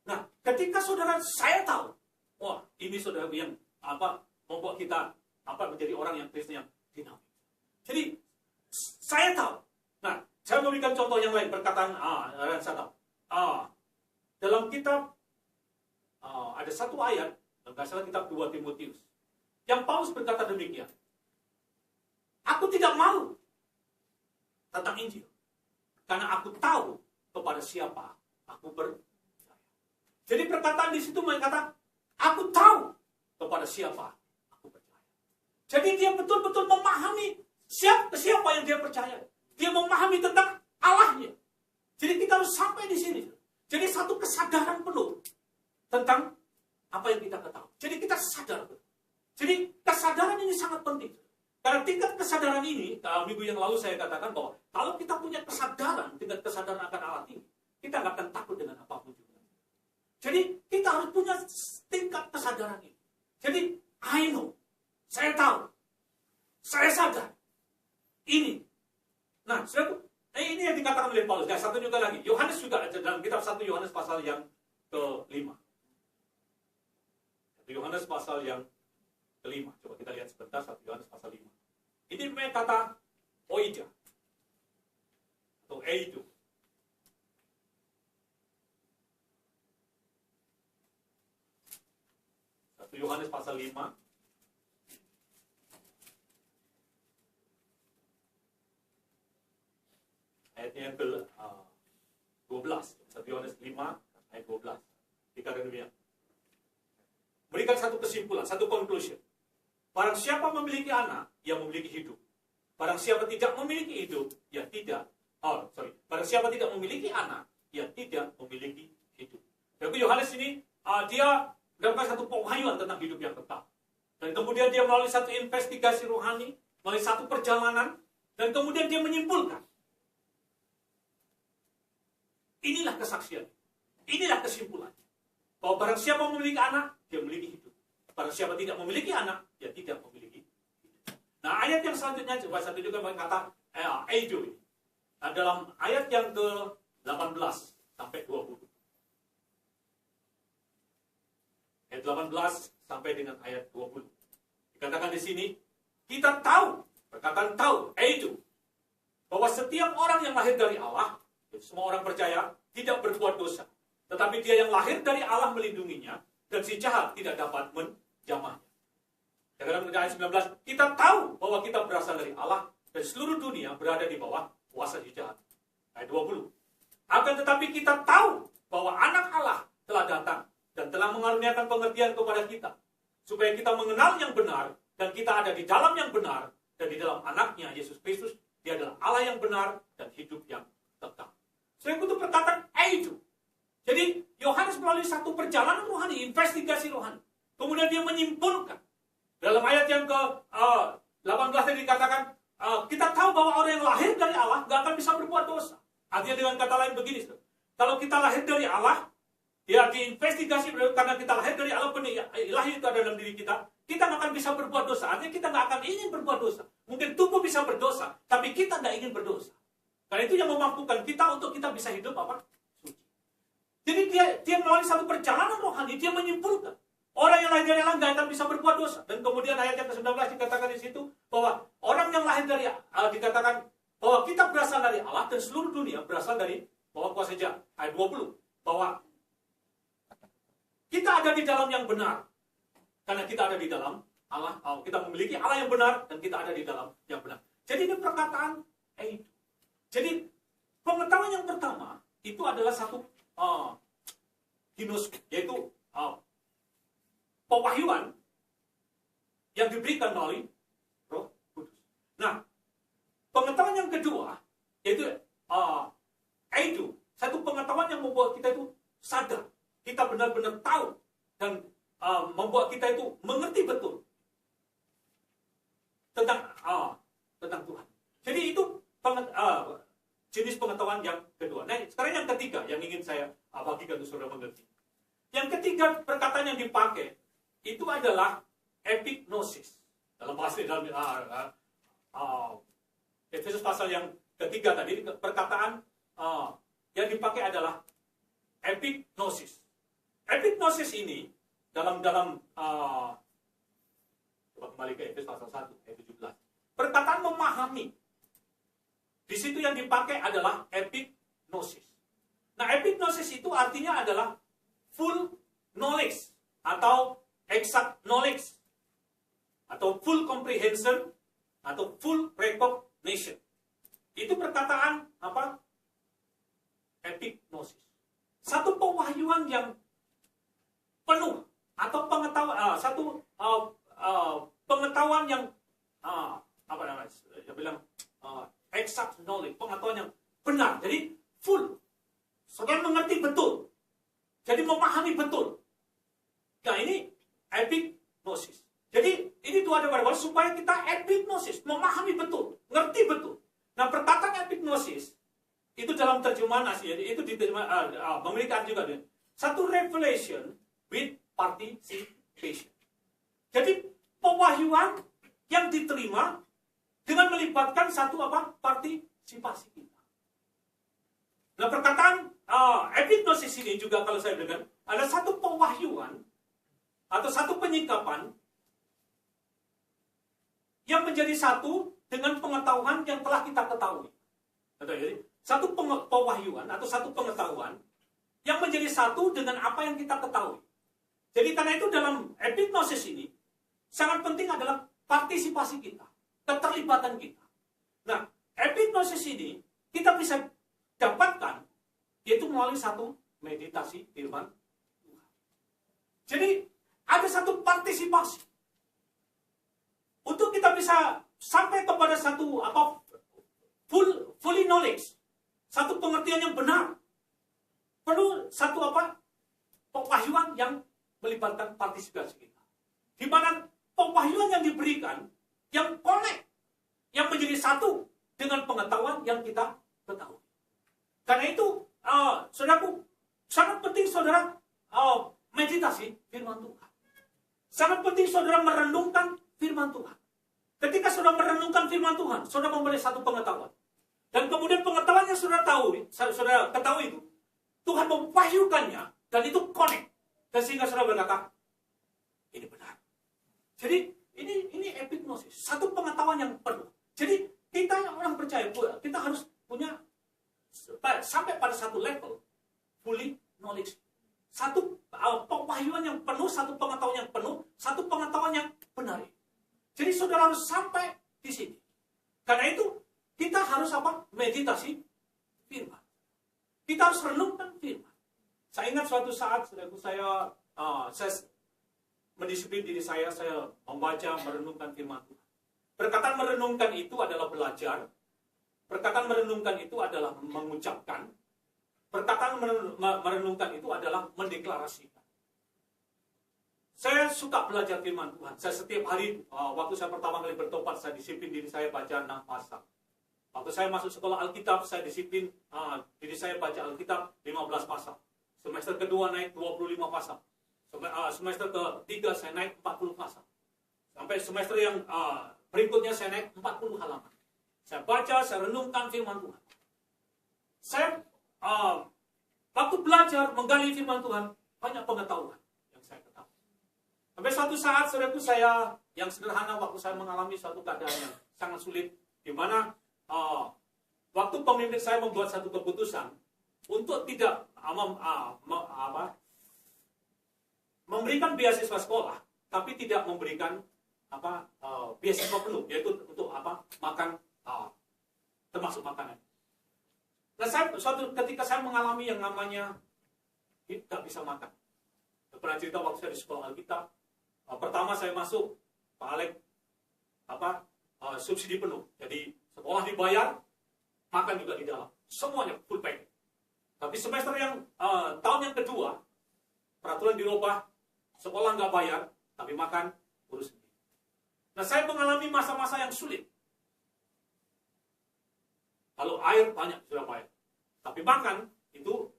Nah, ketika saudara saya tahu, wah, ini saudara yang membuat kita menjadi orang yang Kristen yang dinamis. Jadi saya tahu. Nah, saya memberikan contoh yang lain perkataan saya tahu. Dalam kitab ada satu ayat, nggak salah kitab 2 Timotius, yang Paulus berkata demikian. Aku tidak malu tentang Injil, karena aku tahu kepada siapa aku percaya. Jadi perkataan di situ mengatakan, aku tahu kepada siapa aku percaya. Jadi dia betul-betul memahami siapa yang dia percaya. Dia memahami tentang Allahnya. Jadi kita harus sampai di sini. Jadi satu kesadaran penuh tentang apa yang kita ketahui. Jadi kita sadar. Jadi kesadaran ini sangat penting. Karena tingkat kesadaran ini, minggu yang lalu saya katakan bahwa kalau kita punya kesadaran, tingkat kesadaran akan Allah tinggi, kita nggak akan takut dengan apapun juga. Jadi kita harus punya tingkat kesadaran ini. Jadi I know, saya tahu, saya sadar. Ini. Nah, ini yang dikatakan oleh Paulus. Satu juga lagi. Yohanes juga dalam kitab 1 Yohanes pasal yang ke-5. 1 Yohanes pasal yang ke-5. Coba kita lihat sebentar 1 Yohanes pasal 5. Ini memang kata oija atau eido. Yohanes pasal 5 ayatnya yang ke-12. 1 Yohanes 5 ayat 12. Dikatakan demikian. Berikan satu kesimpulan, satu conclusion. Barang siapa memiliki anak, ia memiliki hidup. Barang siapa tidak memiliki hidup, ia tidak. Barang siapa tidak memiliki anak, ia tidak memiliki hidup. Jadi Yohanes ini dia mendapatkan satu pewahyuan tentang hidup yang kekal. Dan kemudian dia melalui satu investigasi rohani, melalui satu perjalanan, dan kemudian dia menyimpulkan. Inilah kesaksian. Inilah kesimpulan. Bahwa barang siapa memiliki anak, dia memiliki hidup. Barang siapa tidak memiliki anak, dia tidak memiliki hidup. Nah, ayat yang selanjutnya, coba satu juga berkata, eido ini. Nah, dalam ayat yang ke-18 sampai 20. Ayat 18 sampai dengan ayat 20. Dikatakan di sini, kita tahu, perkataan tahu, eido, bahwa setiap orang yang lahir dari Allah, semua orang percaya, tidak berbuat dosa. Tetapi dia yang lahir dari Allah melindunginya, dan si jahat tidak dapat menjamahnya. Dalam ayat 19, kita tahu bahwa kita berasal dari Allah, dan seluruh dunia berada di bawah kuasa si jahat. Ayat 20. Akan tetapi kita tahu bahwa anak Allah telah datang dan telah mengaruniakan pengertian kepada kita, supaya kita mengenal yang benar, dan kita ada di dalam yang benar, dan di dalam anaknya, Yesus Kristus. Dia adalah Allah yang benar dan hidup yang tetap. Selain itu perkataan itu. Jadi Yohanes melalui satu perjalanan rohani, investigasi rohani. Kemudian dia menyimpulkan. Dalam ayat yang ke-18 tadi dikatakan, kita tahu bahwa orang yang lahir dari Allah gak akan bisa berbuat dosa. Artinya dengan kata lain begini, kalau kita lahir dari Allah, ya diinvestigasi karena kita lahir dari Allah, benih ilahi itu ada dalam diri kita nggak akan bisa berbuat dosa. Artinya kita nggak akan ingin berbuat dosa. Mungkin tubuh bisa berdosa, tapi kita nggak ingin berdosa. Karena itu yang memampukan kita untuk kita bisa hidup apa? Suci. Jadi dia melalui satu perjalanan rohani, dia menyimpulkan orang yang lahir dari Allah nggak akan bisa berbuat dosa. Dan kemudian ayat yang ke-19 dikatakan di situ bahwa orang yang lahir dari dikatakan bahwa kita berasal dari Allah dan seluruh dunia berasal dari bahwa kuasa jahat. Ayat 20 bahwa kita ada di dalam yang benar. Karena kita ada di dalam Allah, kita memiliki Allah yang benar dan kita ada di dalam yang benar. Jadi ini perkataan itu. Jadi pengetahuan yang pertama itu adalah satu ginos, yaitu pewahyuan yang diberikan melalui Roh Kudus. Nah, pengetahuan yang kedua yaitu itu satu pengetahuan yang membuat kita itu sadar, kita benar-benar tahu dan membuat kita itu mengerti betul tentang Tuhan. Jadi itu jenis pengetahuan yang kedua. Nah, sekarang yang ketiga yang ingin saya bagikan untuk saudara mengerti. Yang ketiga perkataan yang dipakai itu adalah epignosis. Dalam bahasa dalam Efesus pasal yang ketiga tadi perkataan yang dipakai adalah epignosis. Epignosis ini dalam coba kembali ke Efesus pasal 1 ayat 17. Perkataan memahami. Di situ yang dipakai adalah epignosis. Nah, epignosis itu artinya adalah full knowledge atau exact knowledge atau full comprehension atau full recognition. Itu perkataan apa? Epignosis. Satu pewahyuan yang penuh atau pengetahuan pengetahuan yang apa namanya? Dia bilang exact knowledge, pengetahuan yang benar. Jadi full. Saudara mengerti betul. Jadi memahami betul. Nah, ini epignosis. Jadi ini Tuhan ada pada supaya kita epignosis, memahami betul, ngerti betul. Nah, perkataan epignosis itu dalam terjemahan Asia itu diterima memiliki arti juga dia. Satu revelation with participation. Jadi pewahyuan yang diterima dengan melibatkan satu apa? Partisipasi kita. Nah, perkataan epignosis ini juga kalau saya bilang ada satu pewahyuan atau satu penyikapan yang menjadi satu dengan pengetahuan yang telah kita ketahui. Jadi, satu pewahyuan atau satu pengetahuan yang menjadi satu dengan apa yang kita ketahui. Jadi karena itu dalam epignosis ini sangat penting adalah partisipasi kita, keterlibatan kita. Nah, epignosis ini kita bisa dapatkan yaitu melalui satu meditasi firman Tuhan. Jadi ada satu partisipasi untuk kita bisa sampai kepada satu apa fully knowledge, satu pengertian yang benar. Perlu satu apa pewahyuan yang melibatkan partisipasi kita. Di mana pewahyuan yang diberikan yang connect, yang menjadi satu dengan pengetahuan yang kita ketahui. Karena itu, saudaraku, sangat penting saudara meditasi firman Tuhan. Sangat penting saudara merenungkan firman Tuhan. Ketika saudara merenungkan firman Tuhan, saudara memperoleh satu pengetahuan. Dan kemudian pengetahuan yang saudara ketahui itu, Tuhan mewahyukannya, dan itu connect. Dan sehingga saudara berkata, ini benar. Jadi, ini epignosis. Satu pengetahuan yang penuh. Jadi, kita yang orang percaya, kita harus punya, sampai pada satu level, fully knowledge. Satu pewahyuan yang penuh, satu pengetahuan yang penuh, satu pengetahuan yang benar. Jadi, saudara harus sampai di sini. Karena itu, kita harus apa? Meditasi firman. Kita harus renungkan firman. Saya ingat suatu saat, saya mendisiplin diri saya membaca, merenungkan firman Tuhan. Perkataan merenungkan itu adalah belajar. Perkataan merenungkan itu adalah mengucapkan. Perkataan merenungkan itu adalah mendeklarasikan. Saya suka belajar firman Tuhan. Saya setiap hari, waktu saya pertama kali bertobat, saya disiplin diri saya baca 6 pasal. Waktu saya masuk sekolah Alkitab, saya disiplin diri saya baca Alkitab 15 pasal. Semester kedua naik 25 pasal. Semester ketiga saya naik 40 pasal. Sampai semester yang berikutnya saya naik 40 halaman. Saya baca, saya renungkan firman Tuhan. Saya waktu belajar menggali firman Tuhan, banyak pengetahuan yang saya ketahui. Sampai suatu saat, saudaraku, saya yang sederhana, waktu saya mengalami suatu keadaan yang sangat sulit, di mana waktu pemimpin saya membuat satu keputusan untuk tidak memberikan beasiswa sekolah, tapi tidak memberikan beasiswa penuh, yaitu untuk makan, termasuk makanan. Nah, suatu ketika saya mengalami yang namanya tidak bisa makan. Saya pernah cerita waktu saya di sekolah Alkitab. Pertama saya masuk, Pak Alek subsidi penuh. Jadi sekolah dibayar, makan juga di dalam. Semuanya full pack. Tapi semester yang tahun yang kedua, peraturan dirubah, sekolah nggak bayar, tapi makan urus sendiri. Nah, saya mengalami masa-masa yang sulit. Kalau air banyak sudah bayar, tapi makan itu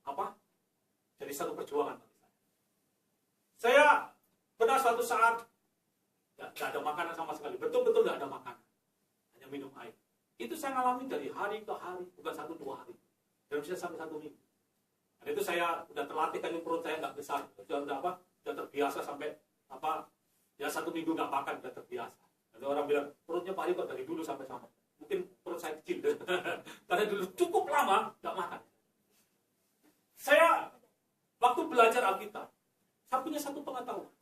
jadi satu perjuangan bagi saya. Saya pernah suatu saat nggak ada makanan sama sekali, betul-betul nggak ada makanan, hanya minum air. Itu saya alami dari hari ke hari, bukan 1-2 hari, dan bisa sampai 1 minggu. Dan itu saya udah terlatih, kan perut saya nggak besar, udah terbiasa sampai 1 minggu nggak makan, udah terbiasa. Ada orang bilang perutnya Pak Ari kok dari dulu sampai sama. Mungkin perut saya kecil, karena dulu cukup lama nggak makan. Saya waktu belajar Alkitab, saya punya satu pengetahuan.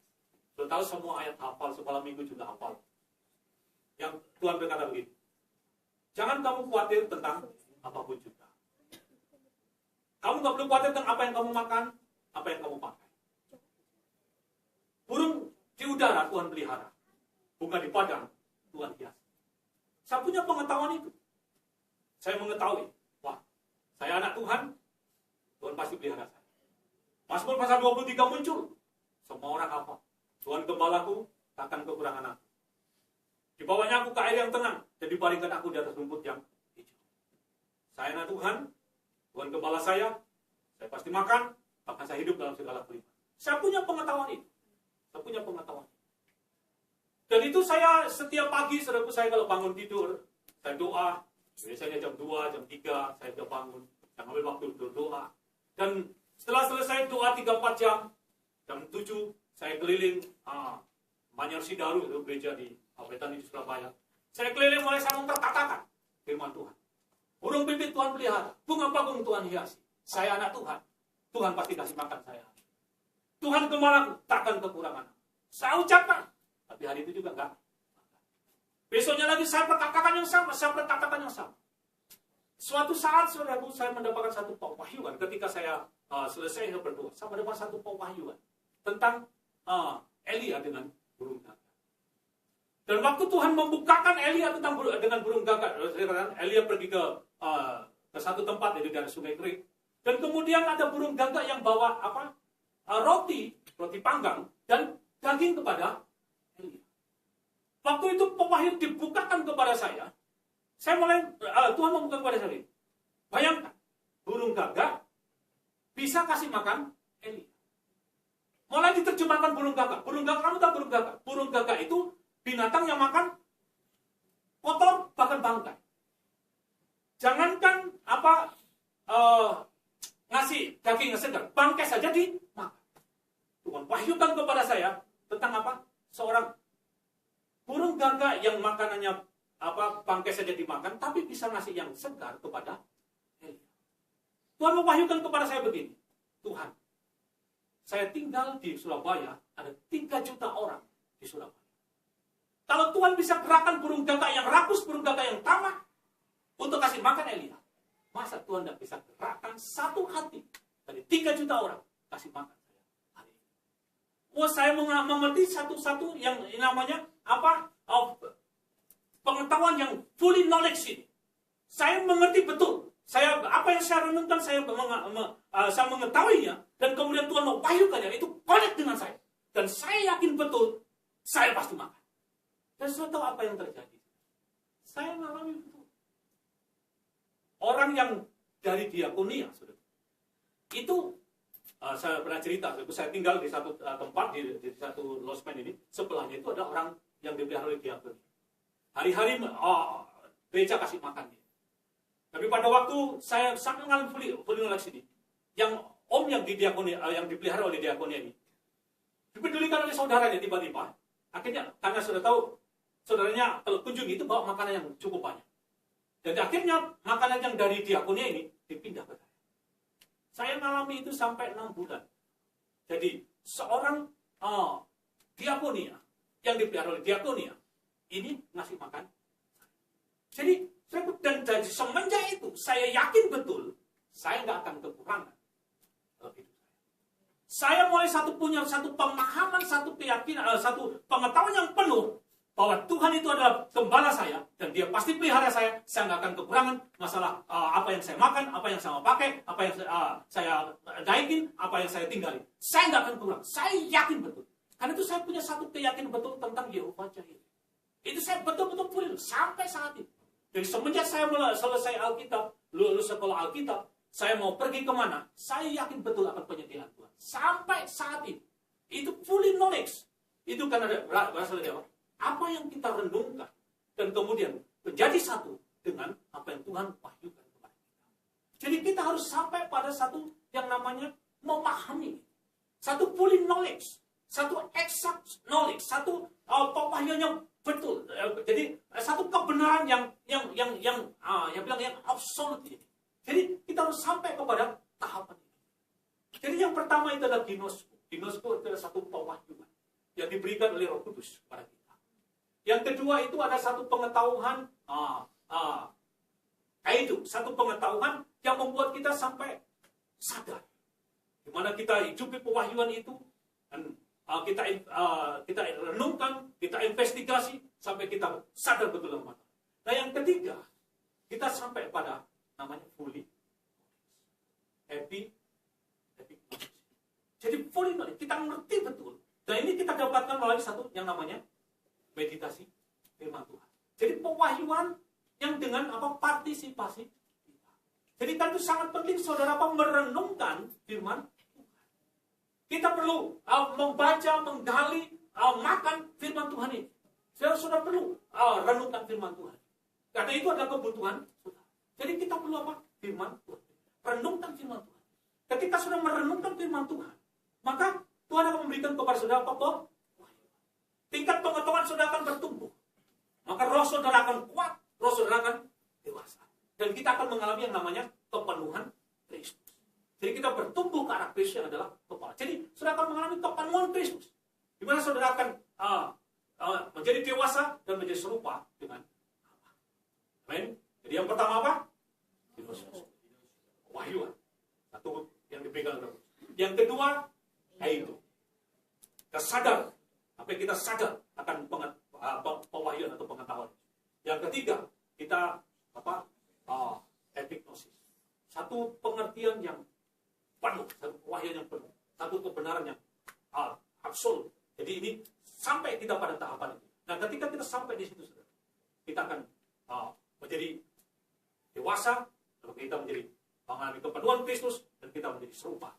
Sudah tahu semua ayat hafal, sekolah minggu juga hafal. Yang Tuhan berkata begini, jangan kamu khawatir tentang apapun juga. Kamu nggak perlu khawatir tentang apa yang kamu makan, apa yang kamu pakai. Burung di udara Tuhan pelihara, bunga di padang Tuhan hias. Saya punya pengetahuan itu. Saya mengetahui, saya anak Tuhan, Tuhan pasti pelihara saya. Mazmur pasal 23 muncul, semua orang hafal. Tuhan gembalaku, takkan kekurangan aku. Di bawahnya aku ke air yang tenang, jadi baringkan aku di atas rumput yang hijau. Saya anak Tuhan, Tuhan gembala saya pasti makan, bahkan saya hidup dalam segala kelimpahan. Saya punya pengetahuan itu. Saya punya pengetahuan. Dan itu saya setiap pagi, saudaraku, saya kalau bangun tidur, saya doa. Biasanya jam 2, jam 3, saya sudah bangun. Saya ambil waktu berdoa. Dan setelah selesai doa 3-4 jam, jam 7, saya keliling Manyar Sidaru, itu gereja di Wetan di Surabaya. Saya keliling mulai saya memperkatakan firman Tuhan. Burung pipit Tuhan pelihara, bunga bakung Tuhan hiasi. Saya anak Tuhan, Tuhan pasti kasih makan saya. Tuhan gembalaku, takkan kekurangan. Saya ucapkan, tapi hari itu juga enggak. Besoknya lagi saya perkatakan yang sama, Suatu saat, saudaraku, saya mendapatkan satu pewahyuan ketika saya selesai berdoa. Saya mendapatkan satu pewahyuan tentang Elia dengan burung gagak. Dan waktu Tuhan membukakan Elia dengan burung gagak, Elia pergi ke satu tempat di daerah Sungai Kering. Dan kemudian ada burung gagak yang bawa roti panggang dan daging kepada Elia. Waktu itu pewahyuan dibukakan kepada saya mulai Tuhan membuka kepada saya. Bayangkan, burung gagak bisa kasih makan Elia. Mulai diterjemahkan burung gagak. Burung gagak, kamu tahu burung gagak? Burung gagak itu binatang yang makan kotor bahkan bangkai. Jangankan ngasih daging yang segar, bangkai saja dimakan. Tuhan wahyukan kepada saya tentang seorang burung gagak yang makanannya bangkai saja dimakan, tapi bisa ngasih yang segar kepada Elia. Tuhan mewahyukan kepada saya begini, Tuhan, saya tinggal di Surabaya, ada 3 juta orang di Surabaya. Kalau Tuhan bisa gerakan burung gagak yang rakus, burung gagak yang tamak, untuk kasih makan Elia, Masa Tuhan tidak bisa gerakkan satu hati dari 3 juta orang kasih makan saya hari ini? Wah, saya mengerti satu-satu yang namanya apa? Pengetahuan yang fully knowledge ini. Saya mengerti betul. Apa yang saya renungkan, saya mengetahuinya, dan kemudian Tuhan mewahyukannya, itu connect dengan saya. Dan saya yakin betul, saya pasti makan. Dan saya tahu apa yang terjadi. Saya mengalami betul. Orang yang dari diakonia, itu saya pernah cerita, saya tinggal di satu tempat, di satu losmen ini, sebelahnya itu ada orang yang dipelihara oleh diakonia. Hari-hari gereja kasih makan dia. Tapi pada waktu saya sangat mengalami fully knowledge ini, yang om yang yang dipelihara oleh diakonia ini, dipedulikan oleh saudaranya tiba-tiba. Akhirnya, karena sudah tahu, saudaranya kalau kunjungi itu bawa makanan yang cukup banyak. Jadi akhirnya makanan yang dari diakonia ini dipindah ke saya. Saya mengalami itu sampai 6 bulan. Jadi seorang diakonia yang dipelihara oleh diakonia ini ngasih makan. Jadi dan dari semenjak itu saya yakin betul saya nggak akan kekurangan dalam hidup saya. Saya mulai punya satu pemahaman, satu keyakinan, satu pengetahuan yang penuh bahwa Tuhan itu adalah gembala saya dan Dia pasti pelihara saya. Saya nggak akan kekurangan masalah apa yang saya makan, apa yang saya mau pakai, apa yang saya naikin, apa yang saya tinggalin. Saya nggak akan kurang. Saya yakin betul. Karena itu saya punya satu keyakinan betul tentang Yehova Jireh. Itu saya betul-betul full sampai saat ini. Jadi semenjak saya selesai Alkitab, lulus sekolah Alkitab, saya mau pergi kemana, saya yakin betul akan penyediaan Tuhan. Sampai saat ini. Itu fully knowledge. Itu karena berasal dari apa yang kita renungkan. Dan kemudian menjadi satu dengan apa yang Tuhan wahyukan kepada kita. Jadi kita harus sampai pada satu yang namanya memahami. Satu fully knowledge. Satu exact knowledge. Satu pewahyuan yang betul. Jadi satu kebenaran yang bilang yang absolute. Jadi kita harus sampai kepada tahapan ini. Jadi yang pertama itu adalah ginosko. Ginosko itu adalah satu pewahyuan yang diberikan oleh Roh Kudus kepada kita. Yang kedua itu ada satu pengetahuan, satu pengetahuan yang membuat kita sampai sadar. Di mana kita hidupi pewahyuan itu dan kita renungkan, kita investigasi sampai kita sadar betul dalam mata. Nah yang ketiga, kita sampai pada namanya fully happy. Jadi fully knowledge, kita ngerti betul. Dan ini kita dapatkan melalui satu yang namanya meditasi firman Tuhan. Jadi pewahyuan yang dengan partisipasi kita. Jadi kan itu sangat penting saudara merenungkan firman Tuhan. Kita perlu membaca, menggali, makan firman Tuhan ini. Saudara perlu renungkan firman Tuhan. Karena itu adalah kebutuhan saudara. Jadi kita perlu apa? Firman Tuhan. Renungkan firman Tuhan. Ketika sudah merenungkan firman Tuhan, maka Tuhan akan memberikan kepada saudara apa? Tingkat pengetahuan saudara akan bertumbuh. Maka roh saudara akan kuat, roh saudara akan dewasa. Dan kita akan mengalami yang namanya kepenuhan Kristus. Jadi kita bertumbuh ke arah Kristus yang adalah kepala. Jadi saudara akan mengalami kepenuhan Kristus. Di mana saudara akan menjadi dewasa dan menjadi serupa dengan Allah. Amin. Jadi yang pertama apa? Wahyuan. Satu yang diberikan oleh Tuhan. Yang kedua, itu. Kita sadar. Sampai kita sadar akan pewahyuan atau pengetahuan. Yang ketiga, kita epignosis. Satu pengertian yang penuh, satu pewahyuan yang penuh, satu kebenaran yang absolut. Jadi ini sampai kita pada tahapan itu. Nah, ketika kita sampai di situ, kita akan menjadi dewasa, lalu kita menjadi mengalami kepenuhan Kristus dan kita menjadi serupa